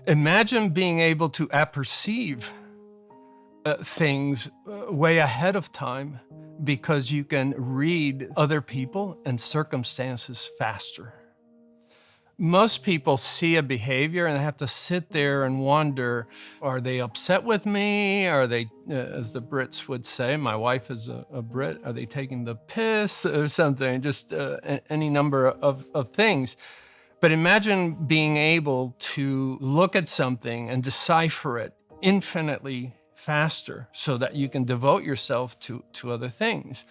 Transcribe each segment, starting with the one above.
Imagine being able to apperceive things way ahead of time because you can read other people and circumstances faster. Most people see a behavior and have to sit there and wonder, are they upset with me? Are they, as the Brits would say, my wife is a Brit, are they taking the piss or something? Just any number of things. But imagine being able to look at something and decipher it infinitely faster so that you can devote yourself to other things.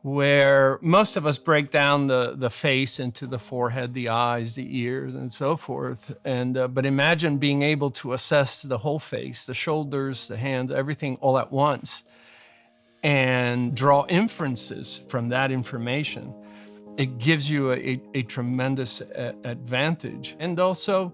Where most of us break down the face into the forehead, the eyes, the ears, and so forth. But imagine being able to assess the whole face, the shoulders, the hands, everything all at once, and draw inferences from that information. It gives you a tremendous advantage. And also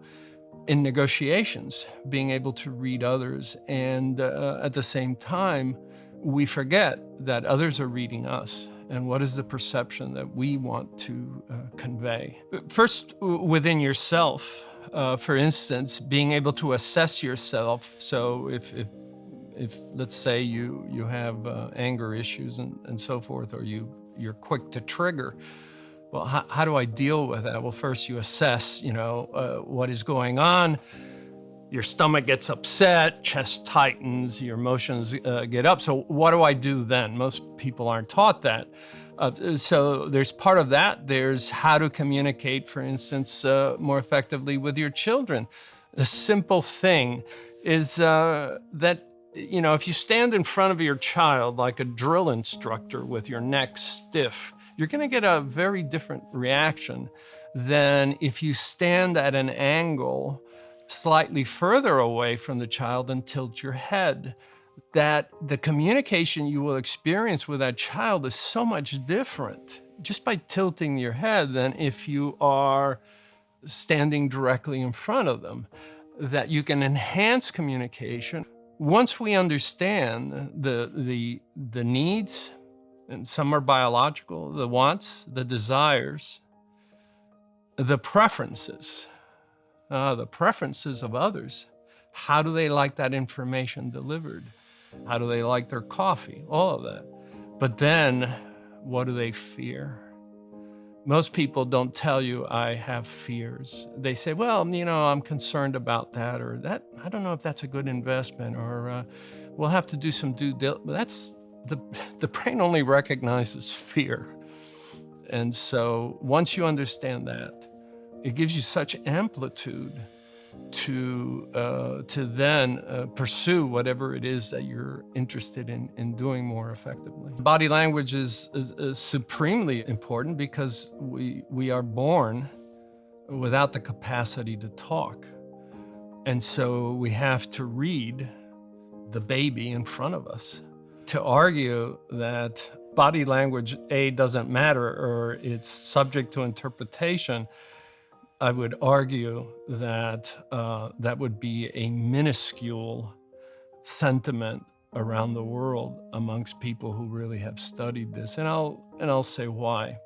in negotiations, being able to read others. And at the same time, we forget that others are reading us. And what is the perception that we want to convey? First, within yourself, for instance, being able to assess yourself. So if let's say you have anger issues and so forth, or you're quick to trigger, well, how do I deal with that? Well, first you assess, what is going on. Your stomach gets upset, chest tightens, your emotions get up. So what do I do then? Most people aren't taught that. So there's part of that. There's how to communicate, for instance, more effectively with your children. The simple thing is that, if you stand in front of your child like a drill instructor with your neck stiff, you're gonna get a very different reaction than if you stand at an angle slightly further away from the child and tilt your head. That the communication you will experience with that child is so much different just by tilting your head than if you are standing directly in front of them. That you can enhance communication. Once we understand the needs, and some are biological, the wants, the desires, the preferences of others. How do they like that information delivered? How do they like their coffee? All of that. But then, what do they fear? Most people don't tell you, I have fears. They say, well, I'm concerned about that, or that, I don't know if that's a good investment, or we'll have to do some due diligence. That's, the brain only recognizes fear. And so once you understand that, it gives you such amplitude to then pursue whatever it is that you're interested in doing more effectively. Body language is supremely important because we are born without the capacity to talk. And so we have to read the baby in front of us. To argue that body language, A, doesn't matter or it's subject to interpretation, I would argue that that would be a minuscule sentiment around the world amongst people who really have studied this. And I'll say why.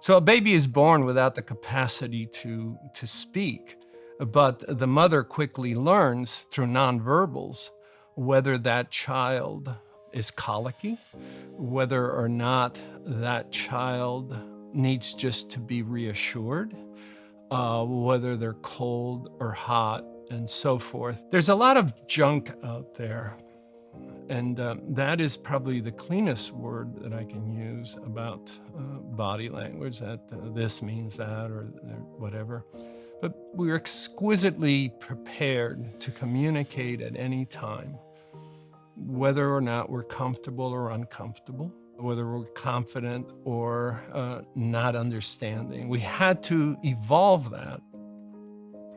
So a baby is born without the capacity to speak, but the mother quickly learns through nonverbals whether that child is colicky, whether or not that child needs just to be reassured, whether they're cold or hot, and so forth. There's a lot of junk out there, and that is probably the cleanest word that I can use about body language, that this means that or whatever. But we're exquisitely prepared to communicate at any time, whether or not we're comfortable or uncomfortable, whether we're confident or not understanding. We had to evolve that.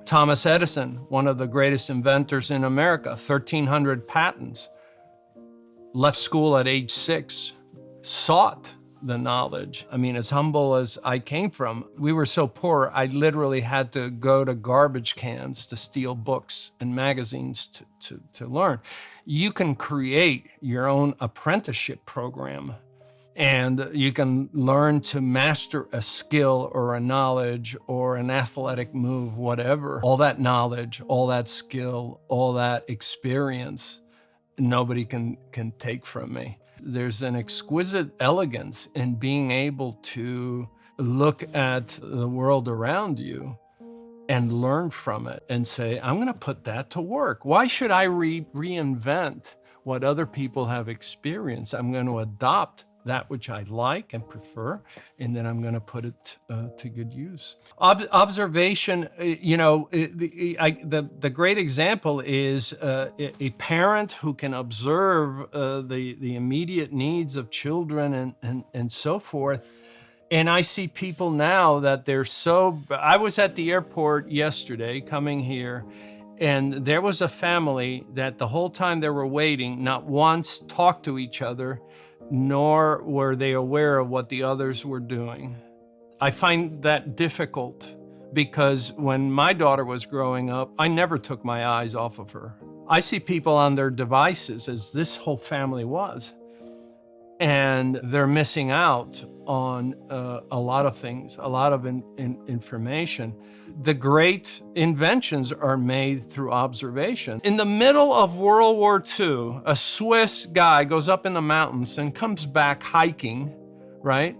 Thomas Edison, one of the greatest inventors in America, 1,300 patents, left school at age 6, sought the knowledge. I mean, as humble as I came from, we were so poor, I literally had to go to garbage cans to steal books and magazines to learn. You can create your own apprenticeship program And you can learn to master a skill or a knowledge or an athletic move, whatever. All that knowledge, all that skill, all that experience, nobody can take from me. There's an exquisite elegance in being able to look at the world around you and learn from it and say, I'm going to put that to work. Why should I reinvent what other people have experienced? I'm going to adopt that which I like and prefer, and then I'm going to put it to good use. Observation, the great example is a parent who can observe the immediate needs of children and so forth. And I see people now that I was at the airport yesterday coming here, and there was a family that the whole time they were waiting, not once talked to each other, nor were they aware of what the others were doing. I find that difficult because when my daughter was growing up, I never took my eyes off of her. I see people on their devices, as this whole family was, and they're missing out on a lot of things, a lot of information. The great inventions are made through observation. In the middle of World War II, a Swiss guy goes up in the mountains and comes back hiking, right?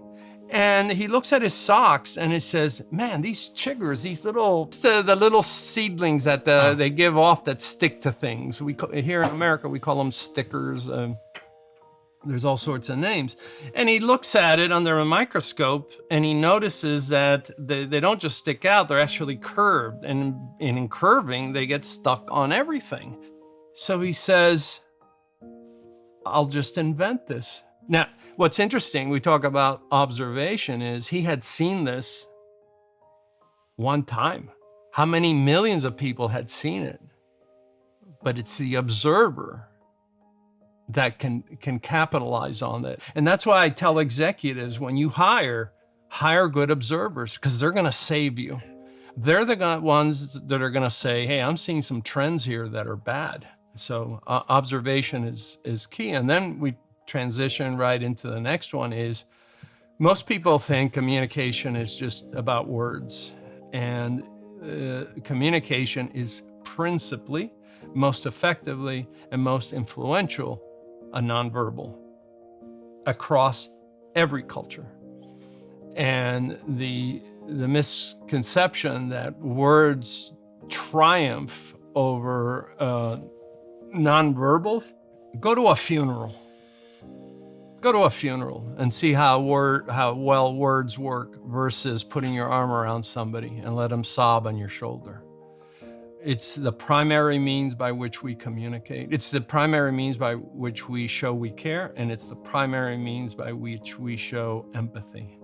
And he looks at his socks and he says, man, these chiggers, the little seedlings that they give off that stick to things. Here in America, we call them stickers. There's all sorts of names. And he looks at it under a microscope and he notices that they don't just stick out, they're actually curved. And in curving, they get stuck on everything. So he says, I'll just invent this. Now, what's interesting, we talk about observation, is he had seen this one time. How many millions of people had seen it? But it's the observer that can capitalize on that. And that's why I tell executives, when you hire good observers, because they're going to save you. They're the ones that are going to say, hey, I'm seeing some trends here that are bad. So observation is key. And then we transition right into the next one is, most people think communication is just about words. And communication is principally, most effectively, and most influential a nonverbal across every culture. And the misconception that words triumph over nonverbals, go to a funeral. Go to a funeral and see how well words work versus putting your arm around somebody and let them sob on your shoulder. It's the primary means by which we communicate. It's the primary means by which we show we care, and it's the primary means by which we show empathy.